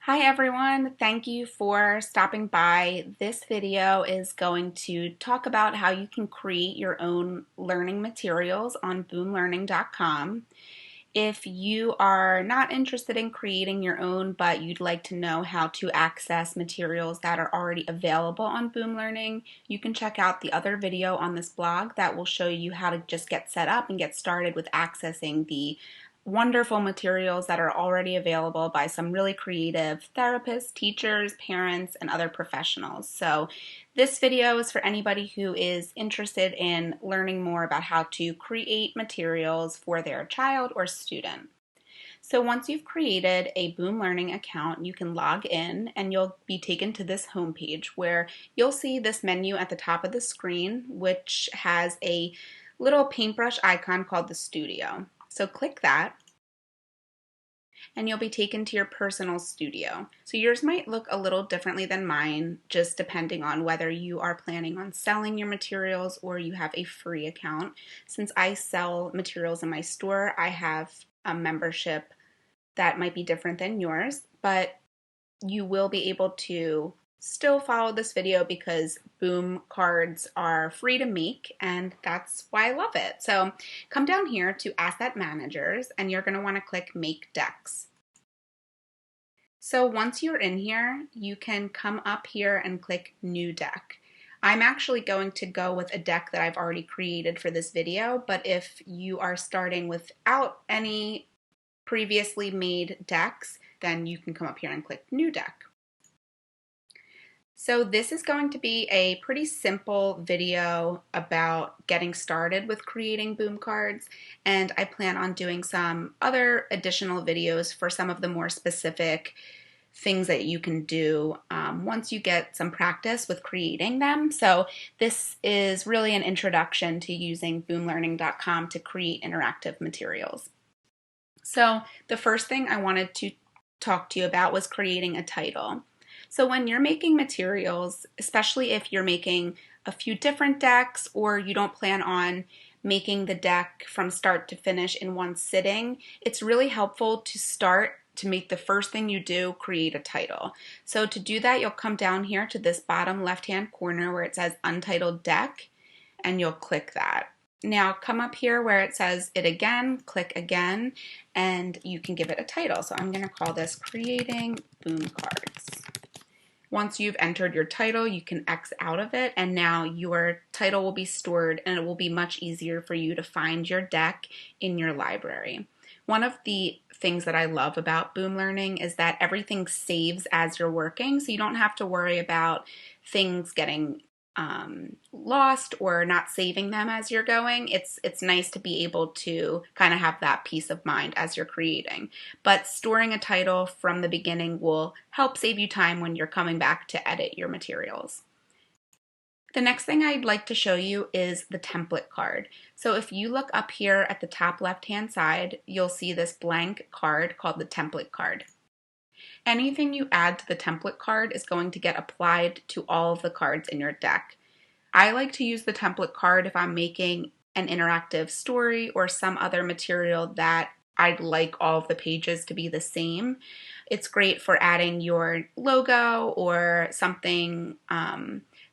Hi everyone, thank you for stopping by. This video is going to talk about how you can create your own learning materials on boomlearning.com. If you are not interested in creating your own, but you'd like to know how to access materials that are already available on Boom Learning, you can check out the other video on this blog that will show you how to just get set up and get started with accessing the wonderful materials that are already available by some really creative therapists, teachers, parents, and other professionals. So this video is for anybody who is interested in learning more about how to create materials for their child or student. So once you've created a Boom Learning account, you can log in and you'll be taken to this homepage where you'll see this menu at the top of the screen, which has a little paintbrush icon called the Studio. So click that and you'll be taken to your personal studio. So yours might look a little differently than mine, just depending on whether you are planning on selling your materials or you have a free account. Since I sell materials in my store, I have a membership that might be different than yours, but you will be able to still follow this video because Boom cards are free to make, and that's why I love it. So come down here to Asset Managers and you're going to want to click Make Decks. So once you're in here, you can come up here and click New Deck. I'm actually going to go with a deck that I've already created for this video, but if you are starting without any previously made decks, then you can come up here and click New Deck. So this is going to be a pretty simple video about getting started with creating Boom cards, and I plan on doing some other additional videos for some of the more specific things that you can do once you get some practice with creating them. So this is really an introduction to using boomlearning.com to create interactive materials. So the first thing I wanted to talk to you about was creating a title. So when you're making materials, especially if you're making a few different decks or you don't plan on making the deck from start to finish in one sitting, it's really helpful to make the first thing you do create a title. So to do that, you'll come down here to this bottom left-hand corner where it says Untitled Deck, and you'll click that. Now come up here where it says it again, click again, and you can give it a title. So I'm going to call this Creating Boom Cards. Once you've entered your title, you can X out of it, and now your title will be stored and it will be much easier for you to find your deck in your library. One of the things that I love about Boom Learning is that everything saves as you're working, so you don't have to worry about things getting lost or not saving them as you're going. It's nice to be able to kind of have that peace of mind as you're creating. But storing a title from the beginning will help save you time when you're coming back to edit your materials. The next thing I'd like to show you is the template card. So if you look up here at the top left-hand side, you'll see this blank card called the template card. Anything you add to the template card is going to get applied to all of the cards in your deck. I like to use the template card if I'm making an interactive story or some other material that I'd like all of the pages to be the same. It's great for adding your logo or something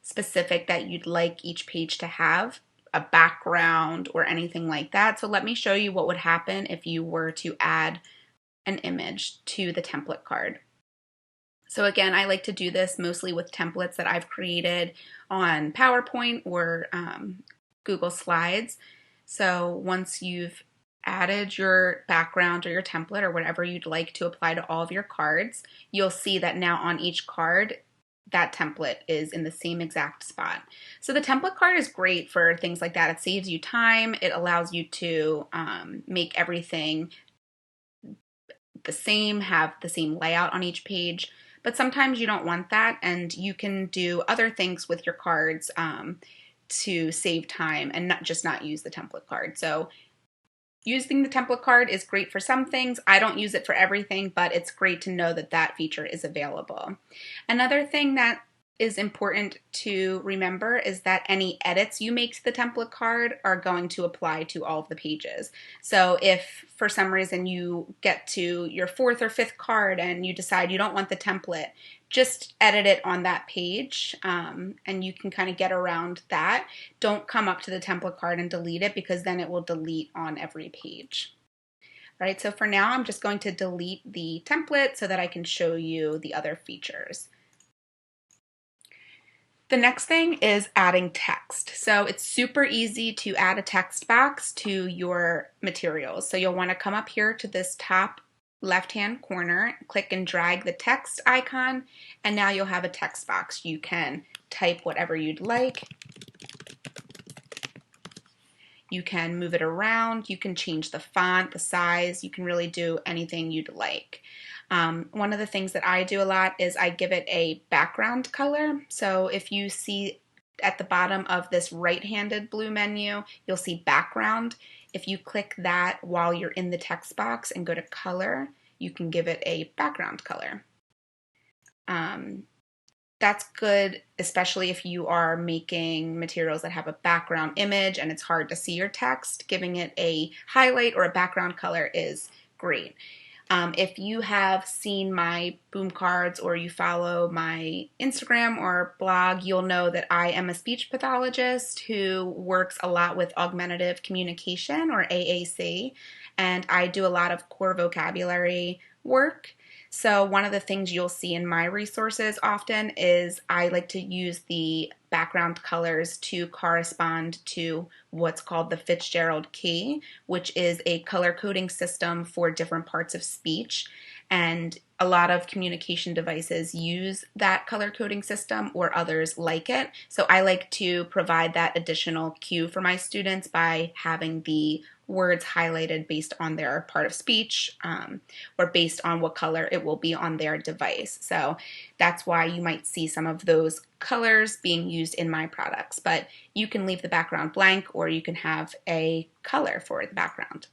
specific that you'd like each page to have, a background or anything like that. So let me show you what would happen if you were to add an image to the template card. So again, I like to do this mostly with templates that I've created on PowerPoint or Google Slides. So once you've added your background or your template or whatever you'd like to apply to all of your cards, you'll see that now on each card, that template is in the same exact spot. So the template card is great for things like that. It saves you time. It allows you to make everything the same, have the same layout on each page. But sometimes you don't want that, and you can do other things with your cards to save time and not use the template card. So using the template card is great for some things. I don't use it for everything, but it's great to know that that feature is available. Another thing that is important to remember is that any edits you make to the template card are going to apply to all of the pages. So if for some reason you get to your fourth or fifth card and you decide you don't want the template, just edit it on that page, and you can kind of get around that. Don't come up to the template card and delete it, because then it will delete on every page. All right, so for now I'm just going to delete the template so that I can show you the other features. The next thing is adding text. So it's super easy to add a text box to your materials. So you'll want to come up here to this top left-hand corner, click and drag the text icon, and now you'll have a text box. You can type whatever you'd like. You can move it around. You can change the font, the size. You can really do anything you'd like. One of the things that I do a lot is I give it a background color. So if you see at the bottom of this right-handed blue menu, you'll see background. If you click that while you're in the text box and go to color, you can give it a background color. That's good, especially if you are making materials that have a background image and it's hard to see your text. Giving it a highlight or a background color is great. If you have seen my boom cards or you follow my Instagram or blog, you'll know that I am a speech pathologist who works a lot with augmentative communication, or AAC, and I do a lot of core vocabulary work. So one of the things you'll see in my resources often is I like to use the background colors to correspond to what's called the Fitzgerald key, which is a color coding system for different parts of speech. And a lot of communication devices use that color coding system, or others like it. So I like to provide that additional cue for my students by having the words highlighted based on their part of speech, or based on what color it will be on their device. So that's why you might see some of those colors being used in my products, but you can leave the background blank, or you can have a color for the background.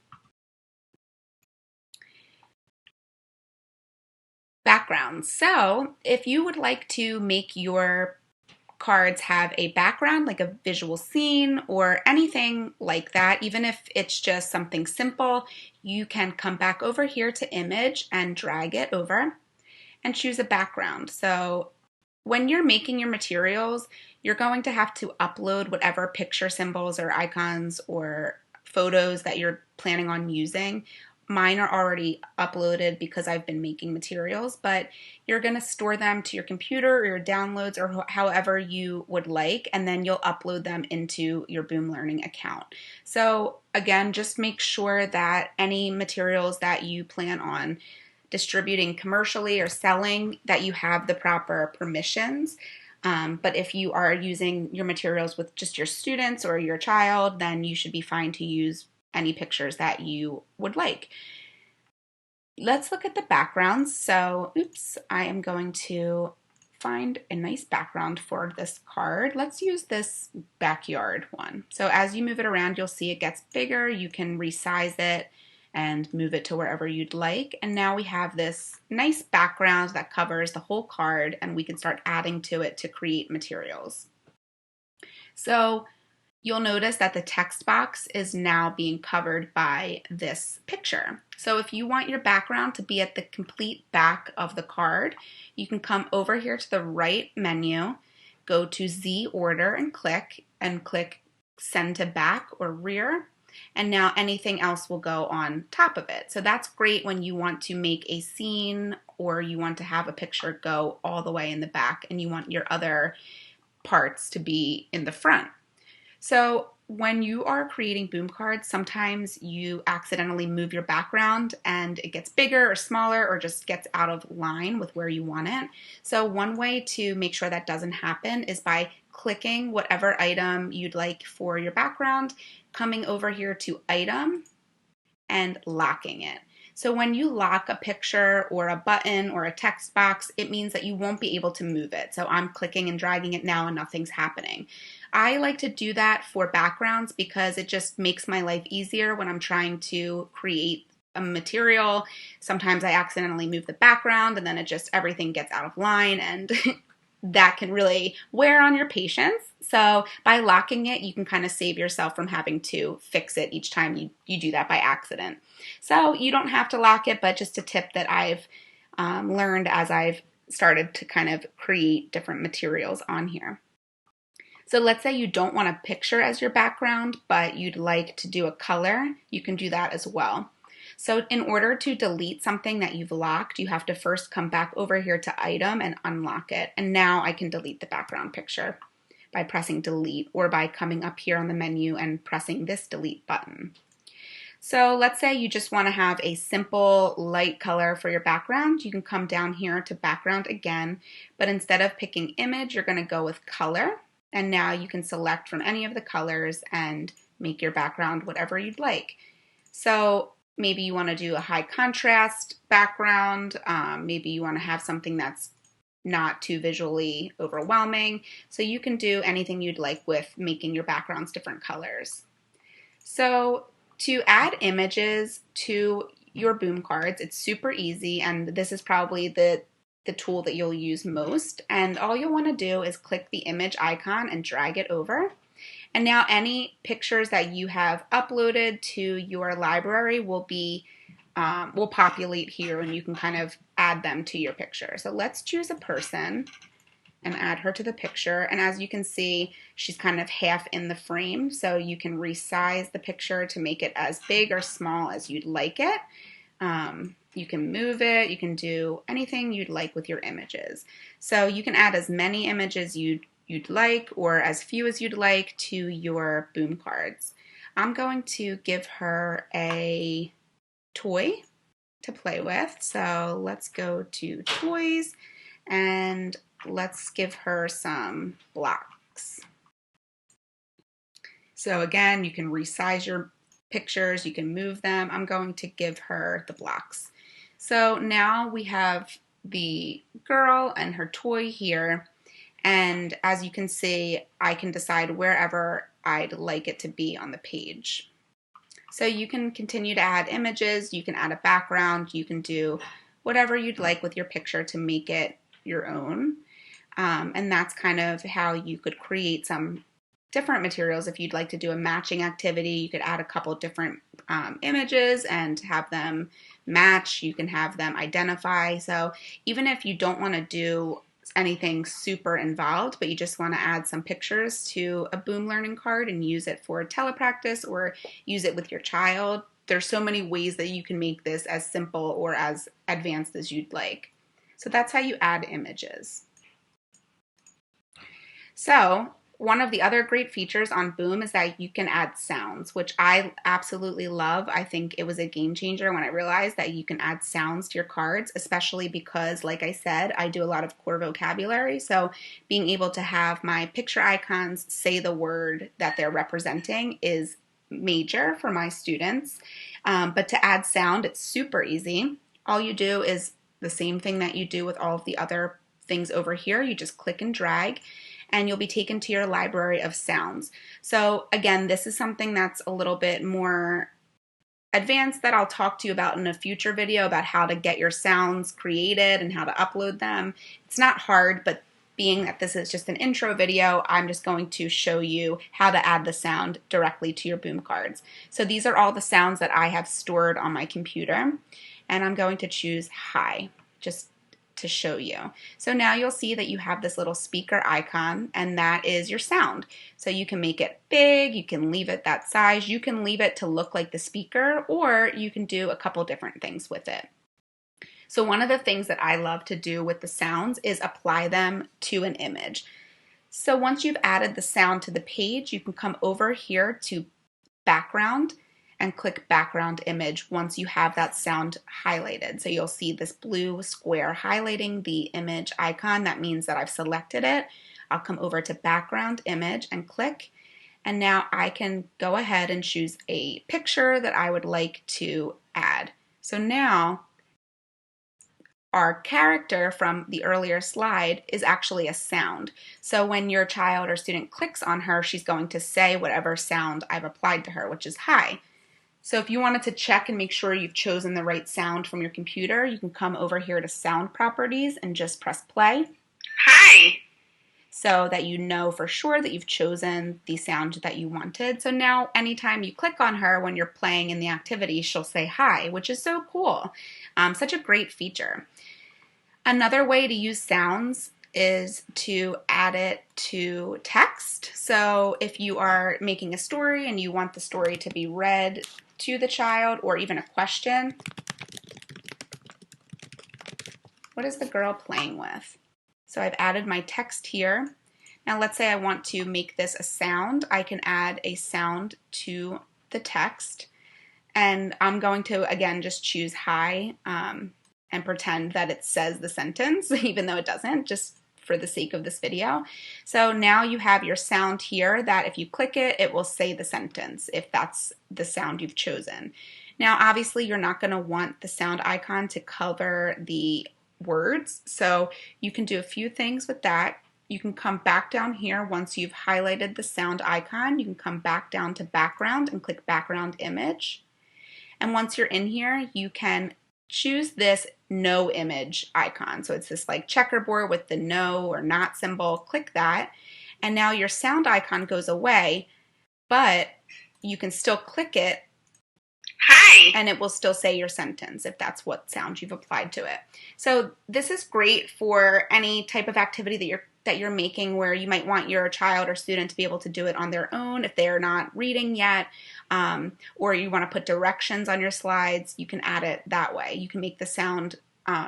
Backgrounds. So if you would like to make your cards have a background, like a visual scene or anything like that, even if it's just something simple, you can come back over here to image and drag it over and choose a background. So when you're making your materials, you're going to have to upload whatever picture symbols or icons or photos that you're planning on using. Mine are already uploaded because I've been making materials, but you're going to store them to your computer or your downloads, or however you would like, and then you'll upload them into your Boom Learning account. So again, just make sure that any materials that you plan on distributing commercially or selling, that you have the proper permissions. But if you are using your materials with just your students or your child, then you should be fine to use any pictures that you would like. Let's look at the backgrounds. So, I am going to find a nice background for this card. Let's use this backyard one. So as you move it around, you'll see it gets bigger. You can resize it and move it to wherever you'd like. And now we have this nice background that covers the whole card, and we can start adding to it to create materials. So you'll notice that the text box is now being covered by this picture. So if you want your background to be at the complete back of the card, you can come over here to the right menu, go to Z order and click send to back or rear, and now anything else will go on top of it. So that's great when you want to make a scene, or you want to have a picture go all the way in the back and you want your other parts to be in the front. So when you are creating boom cards, sometimes you accidentally move your background and it gets bigger or smaller, or just gets out of line with where you want it. So one way to make sure that doesn't happen is by clicking whatever item you'd like for your background, coming over here to item, and locking it. So when you lock a picture or a button or a text box, it means that you won't be able to move it. So I'm clicking and dragging it now and nothing's happening. I like to do that for backgrounds because it just makes my life easier when I'm trying to create a material. Sometimes I accidentally move the background and then everything gets out of line and that can really wear on your patience. So by locking it, you can kind of save yourself from having to fix it each time you do that by accident. So you don't have to lock it, but just a tip that I've learned as I've started to kind of create different materials on here. So let's say you don't want a picture as your background, but you'd like to do a color, you can do that as well. So in order to delete something that you've locked, you have to first come back over here to item and unlock it. And now I can delete the background picture by pressing delete, or by coming up here on the menu and pressing this delete button. So let's say you just want to have a simple light color for your background. You can come down here to background again, but instead of picking image, you're going to go with color. And now you can select from any of the colors and make your background whatever you'd like. So maybe you want to do a high contrast background. Maybe you want to have something that's not too visually overwhelming. So you can do anything you'd like with making your backgrounds different colors. So to add images to your boom cards, it's super easy, and this is probably the tool that you'll use most. And all you'll want to do is click the image icon and drag it over. And now any pictures that you have uploaded to your library will populate here, and you can kind of add them to your picture. So let's choose a person and add her to the picture. And as you can see, she's kind of half in the frame, so you can resize the picture to make it as big or small as you'd like it. You can move it, you can do anything you'd like with your images. So you can add as many images you'd like, or as few as you'd like, to your boom cards. I'm going to give her a toy to play with. So let's go to toys and let's give her some blocks. So again, you can resize your pictures, you can move them. I'm going to give her the blocks. So now we have the girl and her toy here, and as you can see, I can decide wherever I'd like it to be on the page. So you can continue to add images, you can add a background, you can do whatever you'd like with your picture to make it your own. And that's kind of how you could create some different materials. If you'd like to do a matching activity, you could add a couple different images and have them match. You can have them identify. So even if you don't want to do anything super involved, but you just want to add some pictures to a boom learning card and use it for telepractice or use it with your child, there's so many ways that you can make this as simple or as advanced as you'd like. So that's how you add images. So one of the other great features on Boom is that you can add sounds, which I absolutely love. I think it was a game changer when I realized that you can add sounds to your cards, especially because, like I said, I do a lot of core vocabulary. So being able to have my picture icons say the word that they're representing is major for my students. But to add sound, it's super easy. All you do is the same thing that you do with all of the other things over here. You just click and drag, and you'll be taken to your library of sounds. So again, this is something that's a little bit more advanced that I'll talk to you about in a future video about how to get your sounds created and how to upload them. It's not hard, but being that this is just an intro video, I'm just going to show you how to add the sound directly to your boom cards. So these are all the sounds that I have stored on my computer, and I'm going to choose hi, just to show you. So now you'll see that you have this little speaker icon, and that is your sound. So you can make it big, you can leave it that size, you can leave it to look like the speaker, or you can do a couple different things with it. So one of the things that I love to do with the sounds is apply them to an image. So once you've added the sound to the page, you can come over here to background and click background image once you have that sound highlighted. So you'll see this blue square highlighting the image icon. That means that I've selected it. I'll come over to background image and click, and now I can go ahead and choose a picture that I would like to add. So now our character from the earlier slide is actually a sound. So when your child or student clicks on her, she's going to say whatever sound I've applied to her, which is hi. So if you wanted to check and make sure you've chosen the right sound from your computer, you can come over here to sound properties and just press play. Hi. so that you know for sure that you've chosen the sound that you wanted. So now anytime you click on her when you're playing in the activity, she'll say hi, which is so cool. Such a great feature. Another way to use sounds is to add it to text. So if you are making a story and you want the story to be read to the child, or even a question, what is the girl playing with? So I've added my text here. Now let's say I want to make this a sound. I can add a sound to the text, and I'm going to again just choose hi and pretend that it says the sentence even though it doesn't, just for the sake of this video. So now you have your sound here that if you click it, it will say the sentence if that's the sound you've chosen. Now obviously you're not going to want the sound icon to cover the words, so you can do a few things with that. You can come back down here once you've highlighted the sound icon. You can come back down to background and click background image. And once you're in here, you can choose this no image icon. So it's this like checkerboard with the no or not symbol. Click that. And now your sound icon goes away, but you can still click it. Hi. And it will still say your sentence if that's what sound you've applied to it. So this is great for any type of activity that you're making where you might want your child or student to be able to do it on their own if they're not reading yet, or you want to put directions on your slides. You can add it that way. You can make the sound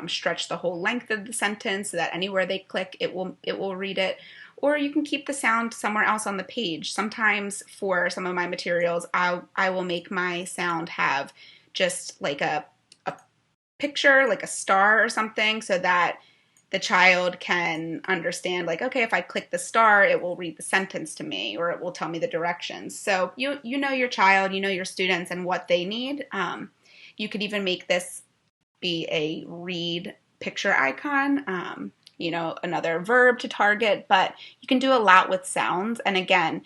stretch the whole length of the sentence so that anywhere they click, it will read it. Or you can keep the sound somewhere else on the page. Sometimes for some of my materials, I will make my sound have just like a picture, like a star or something, so that the child can understand, like, okay, if I click the star, it will read the sentence to me, or it will tell me the directions. So you know your child, you know your students and what they need. You could even make this be a read picture icon, you know, another verb to target, but you can do a lot with sounds. And again,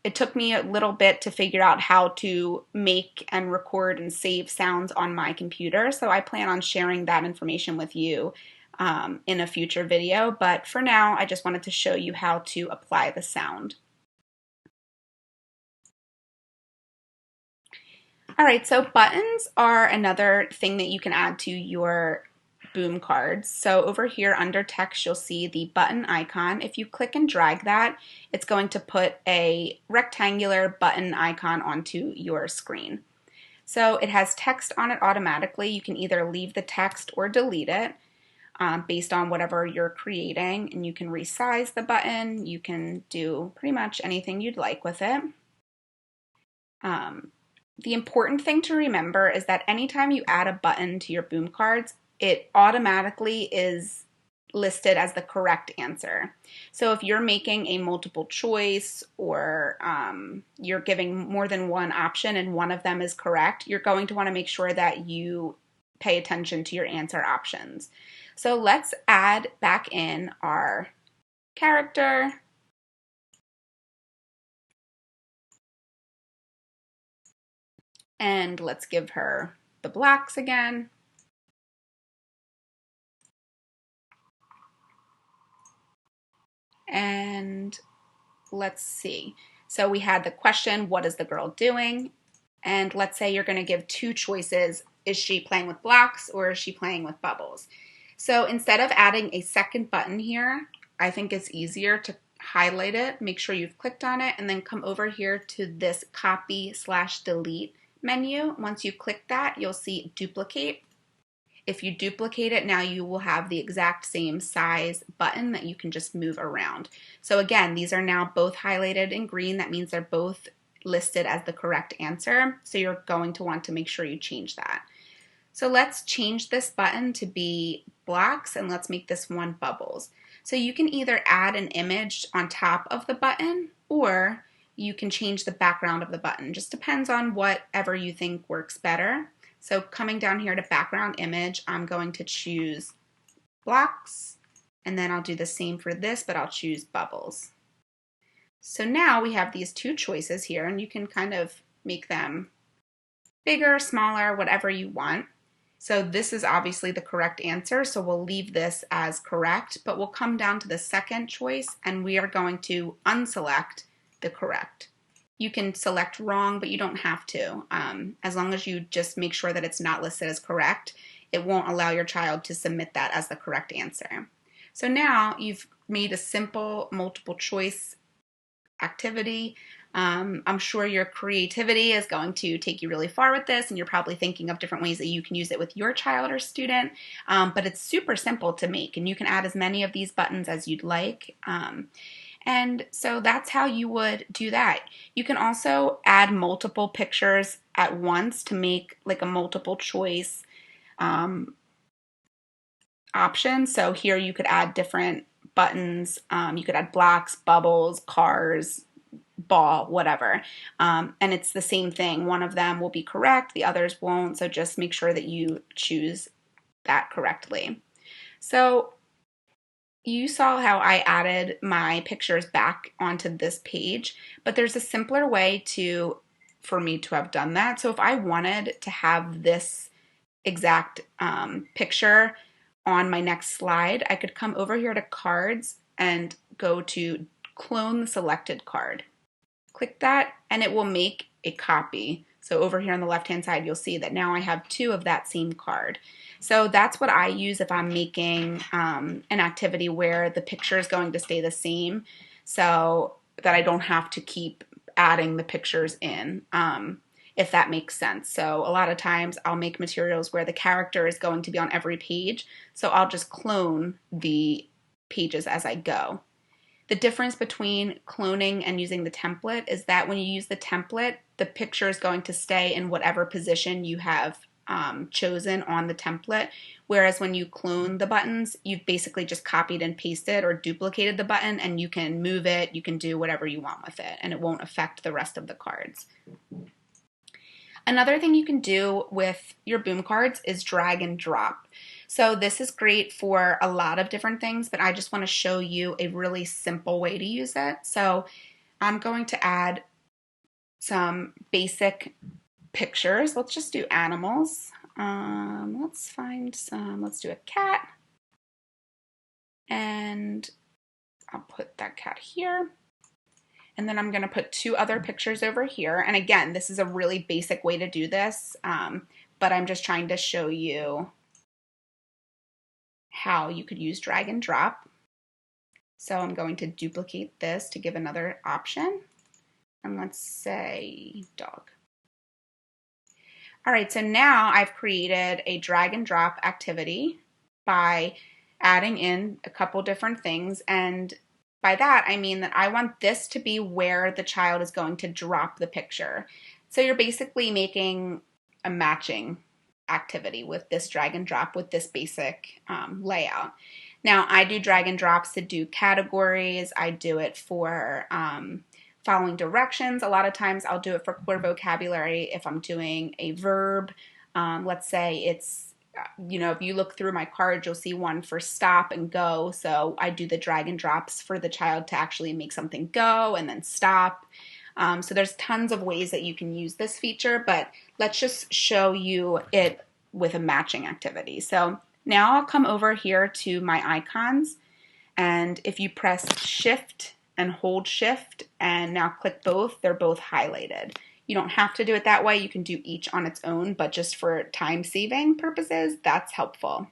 it took me a little bit to figure out how to make and record and save sounds on my computer. So I plan on sharing that information with you in a future video. But for now, I just wanted to show you how to apply the sound. All right, so buttons are another thing that you can add to your boom cards. So over here under text, you'll see the button icon. If you click and drag that, it's going to put a rectangular button icon onto your screen. So it has text on it automatically. You can either leave the text or delete it based on whatever you're creating, and you can resize the button. You can do pretty much anything you'd like with it. The important thing to remember is that anytime you add a button to your boom cards, it automatically is listed as the correct answer. So if you're making a multiple choice, or you're giving more than one option and one of them is correct, you're going to want to make sure that you pay attention to your answer options. So let's add back in our character. And let's give her the blocks again. And let's see. So we had the question, what is the girl doing? And let's say you're going to give two choices. Is she playing with blocks or is she playing with bubbles? So instead of adding a second button here, I think it's easier to highlight it, make sure you've clicked on it, and then come over here to this copy/delete menu. Once you click that, you'll see duplicate. If you duplicate it, now you will have the exact same size button that you can just move around. So again, these are now both highlighted in green. That means they're both listed as the correct answer. So you're going to want to make sure you change that. So let's change this button to be blocks, and let's make this one bubbles. So you can either add an image on top of the button, or you can change the background of the button. Just depends on whatever you think works better. So coming down here to background image, I'm going to choose blocks, and then I'll do the same for this, but I'll choose bubbles. So now we have these two choices here, and you can kind of make them bigger, smaller, whatever you want. So this is obviously the correct answer, so we'll leave this as correct, but we'll come down to the second choice and we are going to unselect the correct. You can select wrong, but you don't have to. As long as you just make sure that it's not listed as correct, it won't allow your child to submit that as the correct answer. So now you've made a simple multiple choice activity. I'm sure your creativity is going to take you really far with this, and you're probably thinking of different ways that you can use it with your child or student, but it's super simple to make, and you can add as many of these buttons as you'd like. And so that's how you would do that. You can also add multiple pictures at once to make like a multiple choice option. So here you could add different buttons. You could add blocks, bubbles, cars, ball, whatever. And it's the same thing. One of them will be correct, the others won't. So just make sure that you choose that correctly. So you saw how I added my pictures back onto this page, but there's a simpler way for me to have done that. So if I wanted to have this exact picture on my next slide, I could come over here to cards and go to clone the selected card. Click that and it will make a copy. So over here on the left hand side, you'll see that now I have two of that same card. So that's what I use if I'm making an activity where the picture is going to stay the same, so that I don't have to keep adding the pictures in, if that makes sense. So a lot of times I'll make materials where the character is going to be on every page, so I'll just clone the pages as I go. The difference between cloning and using the template is that when you use the template, the picture is going to stay in whatever position you have chosen on the template, whereas when you clone the buttons, you've basically just copied and pasted or duplicated the button, and you can move it, you can do whatever you want with it, and it won't affect the rest of the cards. Another thing you can do with your boom cards is drag and drop. So this is great for a lot of different things, but I just want to show you a really simple way to use it. So I'm going to add some basic pictures. Let's just do animals. Let's do a cat. And I'll put that cat here. And then I'm going to put two other pictures over here. And again, this is a really basic way to do this, but I'm just trying to show you how you could use drag and drop. So I'm going to duplicate this to give another option. And let's say dog. All right, so now I've created a drag and drop activity by adding in a couple different things, and by that I mean that I want this to be where the child is going to drop the picture. So you're basically making a matching activity with this drag and drop with this basic layout. Now I do drag and drops to do categories. I do it for following directions. A lot of times I'll do it for core vocabulary if I'm doing a verb. Let's say it's, if you look through my cards, you'll see one for stop and go. So I do the drag and drops for the child to actually make something go and then stop. So there's tons of ways that you can use this feature, but let's just show you it with a matching activity. So now I'll come over here to my icons, and if you press Shift and hold Shift and now click both, they're both highlighted. You don't have to do it that way. You can do each on its own, but just for time saving purposes, that's helpful.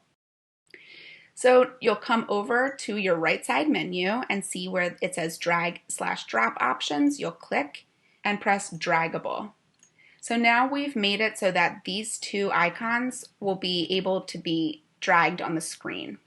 So you'll come over to your right side menu and see where it says drag/drop options. You'll click and press Draggable. So now we've made it so that these two icons will be able to be dragged on the screen.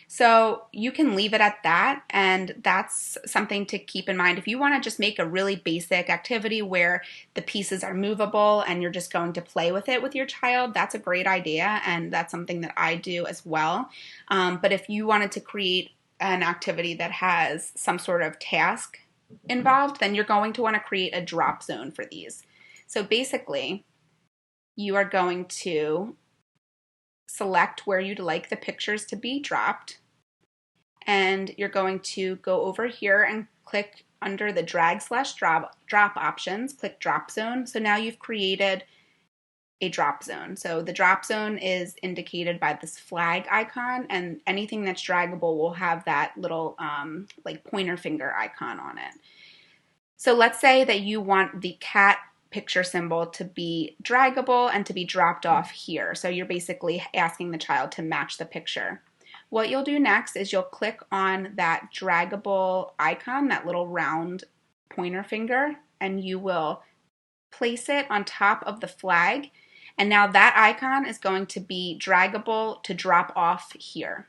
So you can leave it at that, and that's something to keep in mind. If you want to just make a really basic activity where the pieces are movable and you're just going to play with it with your child, that's a great idea, and that's something that I do as well. But if you wanted to create an activity that has some sort of task involved, then you're going to want to create a drop zone for these. So basically, you are going to select where you'd like the pictures to be dropped, and you're going to go over here and click under the drag/drop options, click drop zone. So now you've created a drop zone. So the drop zone is indicated by this flag icon, and anything that's draggable will have that little like pointer finger icon on it. So let's say that you want the cat picture symbol to be draggable and to be dropped off here. So you're basically asking the child to match the picture. What you'll do next is you'll click on that draggable icon, that little round pointer finger, and you will place it on top of the flag. And now that icon is going to be draggable to drop off here.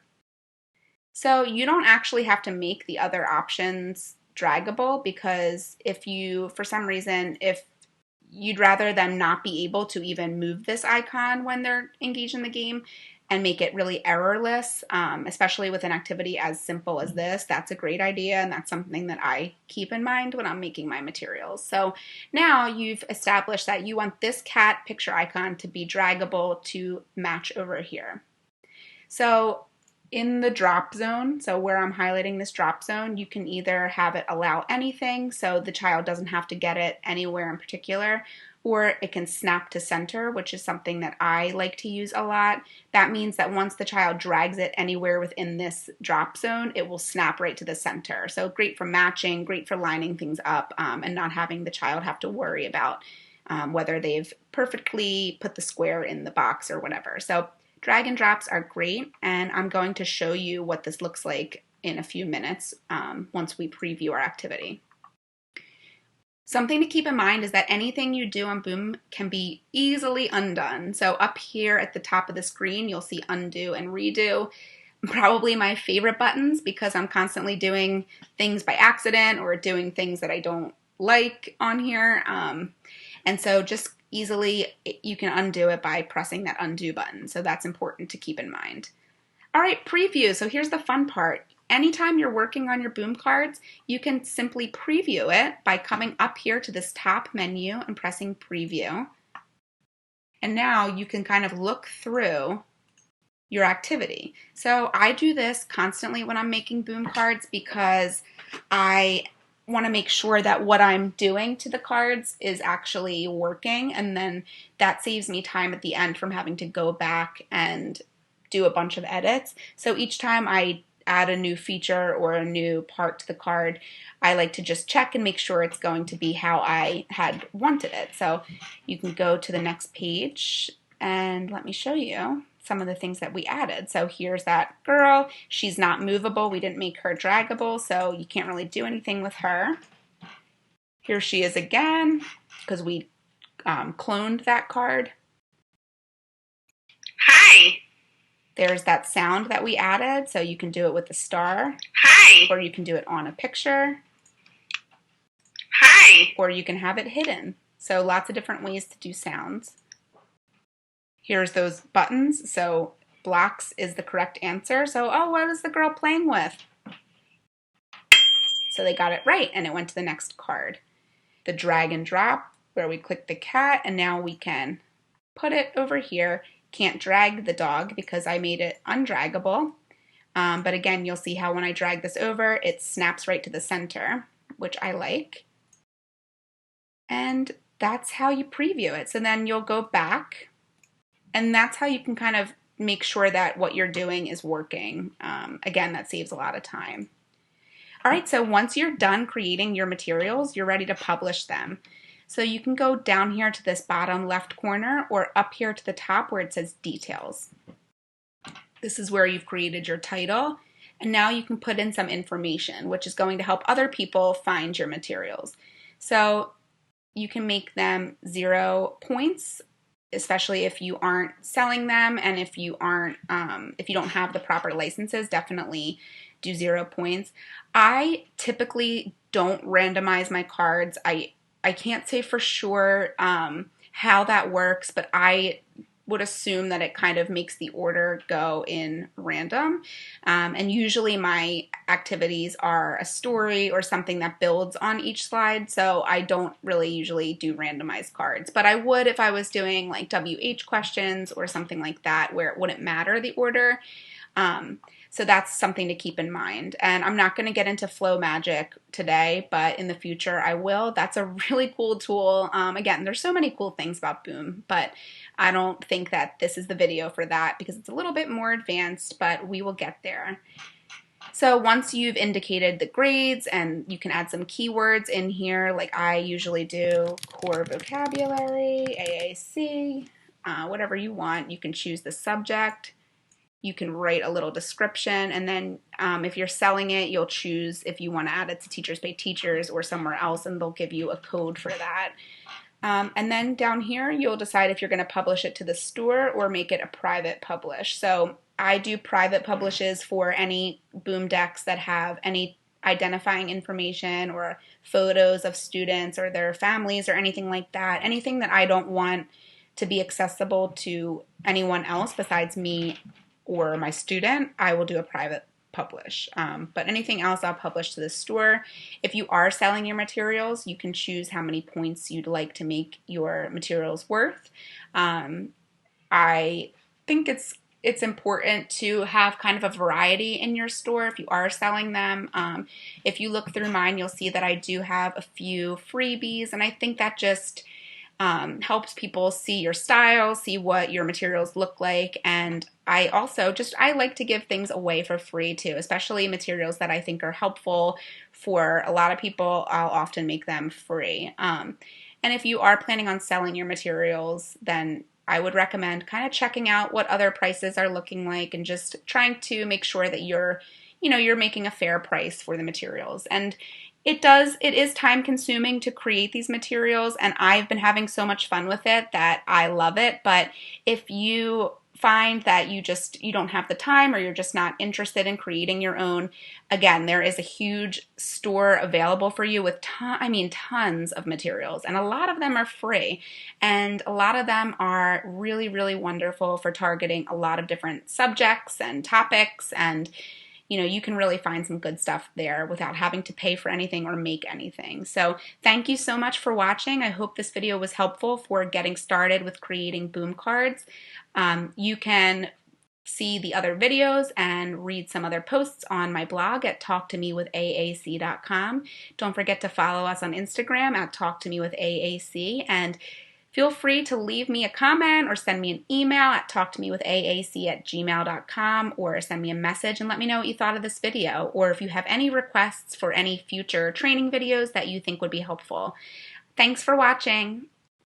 So you don't actually have to make the other options draggable, because if you, for some reason, if you'd rather them not be able to even move this icon when they're engaged in the game and make it really errorless, especially with an activity as simple as this, that's a great idea, and that's something that I keep in mind when I'm making my materials. So now you've established that you want this cat picture icon to be draggable to match over here. So in the drop zone, so where I'm highlighting this drop zone, you can either have it allow anything, so the child doesn't have to get it anywhere in particular, or it can snap to center, which is something that I like to use a lot. That means that once the child drags it anywhere within this drop zone, it will snap right to the center. So great for matching, great for lining things up, and not having the child have to worry about whether they've perfectly put the square in the box or whatever. So drag and drops are great, and I'm going to show you what this looks like in a few minutes once we preview our activity. Something to keep in mind is that anything you do on Boom can be easily undone. So up here at the top of the screen, you'll see undo and redo. Probably my favorite buttons, because I'm constantly doing things by accident or doing things that I don't like on here. And so just easily you can undo it by pressing that undo button. So that's important to keep in mind. All right, preview. So here's the fun part. Anytime you're working on your Boom cards, you can simply preview it by coming up here to this top menu and pressing preview. And now you can kind of look through your activity. So I do this constantly when I'm making Boom cards, because I want to make sure that what I'm doing to the cards is actually working, and then that saves me time at the end from having to go back and do a bunch of edits. So each time I add a new feature or a new part to the card, I like to just check and make sure it's going to be how I had wanted it. So you can go to the next page and let me show you some of the things that we added. So here's that girl. She's not movable. We didn't make her draggable, so you can't really do anything with her. Here she is again, because we cloned that card. Hi. There's that sound that we added, so you can do it with the star. Hi. Or you can do it on a picture. Hi. Or you can have it hidden. So lots of different ways to do sounds. Here's those buttons. So blocks is the correct answer. So, oh, what is the girl playing with? So they got it right, and it went to the next card. The drag and drop, where we click the cat, and now we can put it over here. Can't drag the dog because I made it undraggable. But again, you'll see how when I drag this over, it snaps right to the center, which I like. And that's how you preview it. So then you'll go back, and that's how you can kind of make sure that what you're doing is working. Again, that saves a lot of time. All right, so once you're done creating your materials, you're ready to publish them. So you can go down here to this bottom left corner, or up here to the top where it says details. This is where you've created your title, and now you can put in some information, which is going to help other people find your materials. So you can make them 0 points, especially if you aren't selling them, and if you don't have the proper licenses, definitely do 0 points. I typically don't randomize my cards. I can't say for sure how that works, but I would assume that it kind of makes the order go in random. And usually my activities are a story or something that builds on each slide, so I don't really usually do randomized cards. But I would if I was doing like WH questions or something like that where it wouldn't matter the order. So that's something to keep in mind. And I'm not going to get into flow magic today, but in the future I will. That's a really cool tool. Again, there's so many cool things about Boom, but I don't think that this is the video for that because it's a little bit more advanced, but we will get there. So once you've indicated the grades, and you can add some keywords in here like I usually do, core vocabulary, AAC, whatever you want. You can choose the subject. You can write a little description, and then if you're selling it, you'll choose if you want to add it to Teachers Pay Teachers or somewhere else, and they'll give you a code for that. And then down here, you'll decide if you're going to publish it to the store or make it a private publish. So I do private publishes for any Boom decks that have any identifying information or photos of students or their families or anything like that. Anything that I don't want to be accessible to anyone else besides me or my student, I will do a private publish. But anything else I'll publish to the store. If you are selling your materials, you can choose how many points you'd like to make your materials worth. I think it's important to have kind of a variety in your store if you are selling them. If you look through mine, you'll see that I do have a few freebies, and I think that just helps people see your style, see what your materials look like, and I like to give things away for free too, especially materials that I think are helpful for a lot of people. I'll often make them free. And if you are planning on selling your materials, then I would recommend kind of checking out what other prices are looking like and just trying to make sure that you're making a fair price for the materials. And it is time consuming to create these materials, and I've been having so much fun with it that I love it. But if you find that you don't have the time, or you're just not interested in creating your own, again, there is a huge store available for you with tons of materials, and a lot of them are free, and a lot of them are really, really wonderful for targeting a lot of different subjects and topics, and you can really find some good stuff there without having to pay for anything or make anything. So thank you so much for watching. I hope this video was helpful for getting started with creating Boom cards. You can see the other videos and read some other posts on my blog at talktomewithaac.com. Don't forget to follow us on Instagram at talktomewithaac, and feel free to leave me a comment or send me an email at talktomewithaac@gmail.com, or send me a message and let me know what you thought of this video, or if you have any requests for any future training videos that you think would be helpful. Thanks for watching.